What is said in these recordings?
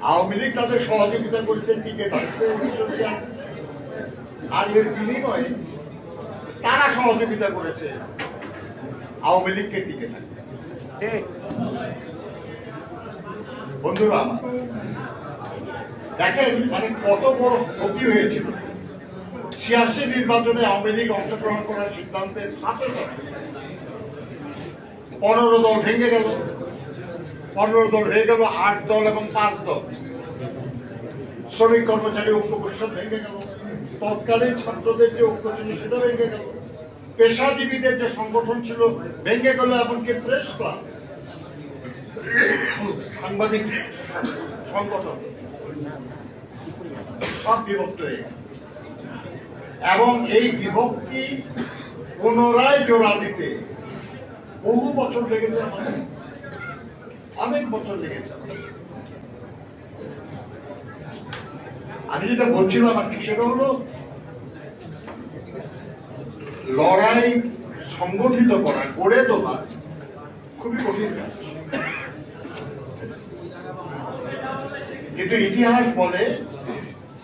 আওয়ামী লীগ তাদের সহযোগিতা করছেন টিকে থাকতে, আর এর বিনিময়ে তারা সহযোগিতা করেছে আওয়ামী লীগকে টিকে থাকতে। বন্ধুরা আমার, দেখেন মানে কত বড় ক্ষতি হয়েছিল ৮৬ নির্বাচনে আওয়ামী লীগ অংশগ্রহণ করার সিদ্ধান্তের সাথে সাথে ১৫ দল ভেঙে গেল, ১৫ দল হয়ে গেল ৮ দল এবং ৫ দল। শ্রমিক কর্মচারী ঐক্য পরিষদ ভেঙে গেল, তৎকালীন ছাত্রদের যে ঐক্য ছিল সেটা ভেঙে গেল, পেশাজীবীদের যে সংগঠন ছিল ভেঙে গেল, এমনকি প্রেস ক্লাব, সাংবাদিক সংগঠন সব বিভক্ত হয়ে গেল। এবং এই বিভক্তি পুনরায় জোড়া দিতে বহু বছর লেগেছে, আমাদের অনেক বছর লেগেছে। আমি যেটা বলছিলাম আর কি, সেটা হলো লড়াই সংগঠিত করা, গড়ে তোলা খুবই কঠিন কাজ, কিন্তু ইতিহাস বলে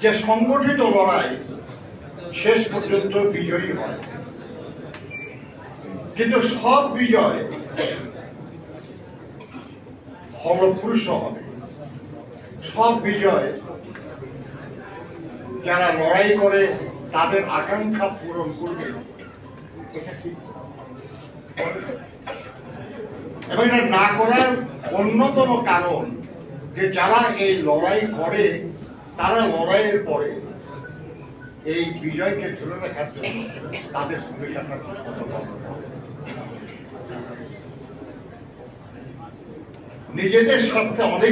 যে সংগঠিত লড়াই শেষ পর্যন্ত বিজয়ী হয়। কিন্তু সব বিজয় ফলপ্রসূ হবে, সব বিজয় যারা লড়াই করে তাদের আকাঙ্ক্ষা পূরণ করবে, এবং এটা না করার অন্যতম কারণ যে যারা এই লড়াই করে তারা লড়াইয়ের পরে এই বিজয়কে ধরে রাখার জন্য তাদের ভূমিকাটা নিজেদের স্বার্থে অনেক